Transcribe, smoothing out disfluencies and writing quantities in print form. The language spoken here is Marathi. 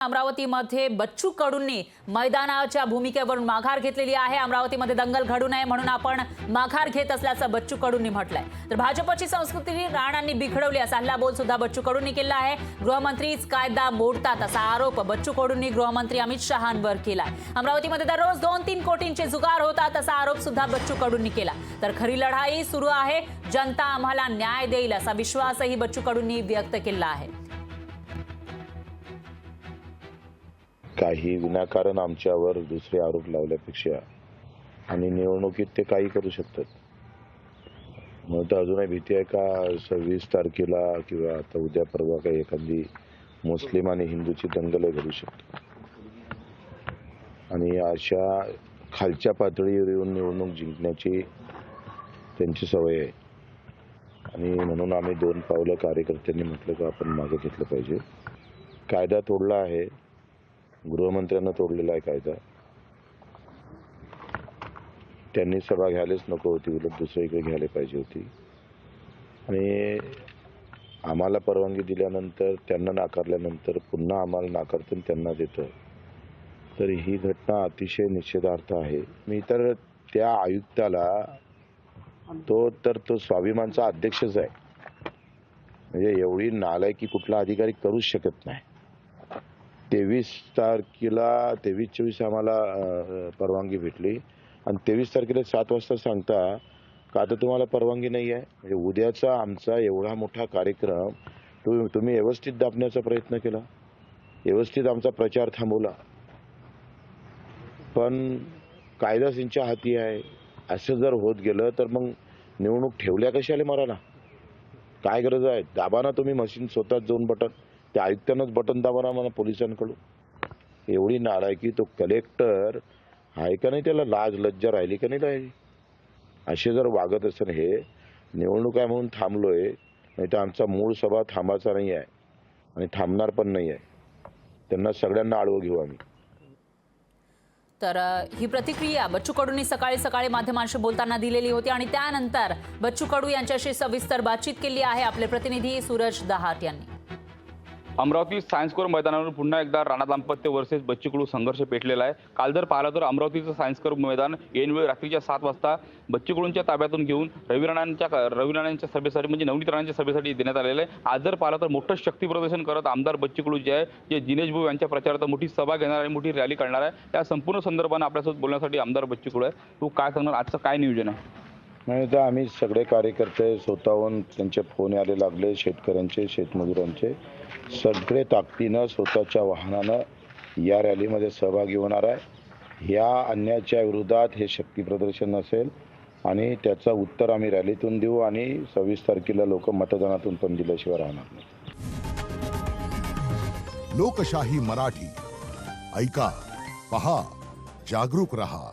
अमरावतीमध्ये बच्चू कडूंनी मैदानाच्या भूमिकेवरून माघार घेतलेली आहे। अमरावतीमध्ये दंगल घडू नये म्हणून आपण माघार घेत असल्याचं बच्चू कडूंनी म्हटलंय। तर भाजपची संस्कृती राणांनी बिघडवली असा हल्लाबोल सुद्धा बच्चू कडूंनी केला आहे। गृहमंत्रीच कायदा मोडतात असा आरोप बच्चू कडूंनी गृहमंत्री अमित शहांवर केलाय। अमरावतीमध्ये दररोज 2-3 कोटींचे जुगार होतात असा आरोप सुद्धा बच्चू कडूंनी केला। तर खरी लढाई सुरू आहे, जनता आम्हाला न्याय देईल असा विश्वासही बच्चू कडूंनी व्यक्त केला आहे। काही विनाकारण आमच्यावर दुसरे आरोप लावल्यापेक्षा आणि निवडणुकीत ते काही करू शकतात। मग तर अजूनही भीती आहे का 26 तारखेला किंवा आता उद्या परवा काही एखादी मुस्लिम आणि हिंदूची दंगल घडू शकते आणि अशा खालच्या पातळीवर येऊन निवडणूक जिंकण्याची त्यांची सवय आहे आणि म्हणून आम्ही 2 पावलं कार्यकर्त्यांनी म्हटलं की आपण मागे घेतलं पाहिजे। कायदा तोडला आहे, गृहमंत्र्यांना तोडलेला आहे कायदा। त्यांनी सभा घ्यायलाच नको होती, उलट दुसरीकडे घ्यायला पाहिजे होती आणि आम्हाला परवानगी दिल्यानंतर त्यांना नाकारल्यानंतर पुन्हा आम्हाला नाकारतून त्यांना देतं, तर ही घटना अतिशय निषेधार्थ आहे। मी तर त्या आयुक्ताला तो स्वाभिमानचा अध्यक्षच आहे, म्हणजे एवढी नालायकी कुठला अधिकारी करूच शकत नाही। 23 तारखेला 23-24 आम्हाला परवानगी भेटली आणि 23 तारखेला 7 वाजता सांगता का आता तुम्हाला परवानगी नाही आहे। म्हणजे उद्याचा आमचा एवढा मोठा कार्यक्रम तुम्ही व्यवस्थित दाबण्याचा प्रयत्न केला, व्यवस्थित आमचा प्रचार थांबवला, पण कायदा त्यांच्या हाती आहे। असं जर होत गेलं तर मग निवडणूक ठेवल्या कशाला मराला? काय गरज आहे? दाबा ना तुम्ही मशीन स्वतःच जाऊन बटन, त्या आयुक्तांनाच बटन दाबा मला पोलिसांकडून। एवढी नालायकी तो कलेक्टर आहे का नाही, त्याला लाज लज्जा राहिली का नाही राहिली? असे जर वागत असेल, हे निवडणूक आहे म्हणून थांबलोय, नाही तर आमचा मूळ सभा थांबायचा नाही आहे आणि थांबणार पण नाही आहे। त्यांना सगळ्यांना आडवं घेऊ आम्ही। तर ही प्रतिक्रिया बच्चू कडूंनी सकाळी माध्यमांशी बोलताना दिलेली होती आणि त्यानंतर बच्चू कडू यांच्याशी सविस्तर बातचीत केली आहे आपले प्रतिनिधी सूरज दहात यांनी। अमरावती सायन्स कोर मैदानावर पुन्हा एकदा राणा दाम्पत्य वर्सेस बच्चू कडू संघर्ष पेटलेला आहे। काल जर पाहिलं तर अमरावतीचं सायन्स कोर मैदान ऐनवेळी रात्रीच्या 7 वाजता बच्चू कडूंच्या ताब्यातून घेऊन रवी राणांच्या सभेसाठी म्हणजे नवनीत राणांच्या सभेसाठी देण्यात आलेलं आहे। आज जर पाहिलं तर मोठं शक्ती प्रदर्शन करत आमदार बच्चू कडू जे आहे, जे दिनेश भाऊ यांच्या प्रचारार्थ मोठी सभा घेणार आहे, मोठी रॅली काढणार आहे। त्या संपूर्ण संदर्भाने आपल्यासोबत बोलण्यासाठी आमदार बच्चू कडू आहे। तू काय सांगणार, आजचं काय नियोजन आहे? नाही तर आम्ही सगळे कार्यकर्ते स्वतःहून त्यांचे फोन यायला लागले, शेतकऱ्यांचे, शेतमजुरांचे, सगळे ताकदीनं स्वतःच्या वाहनानं या रॅलीमध्ये सहभागी होणार आहे। या अन्यायाच्या विरोधात हे शक्ती प्रदर्शन असेल आणि त्याचं उत्तर आम्ही रॅलीतून देऊ आणि 26 तारखेला लोक मतदानातून पण दिल्याशिवाय राहणार नाही। लोकशाही मराठी ऐका, पहा, जागरूक रहा।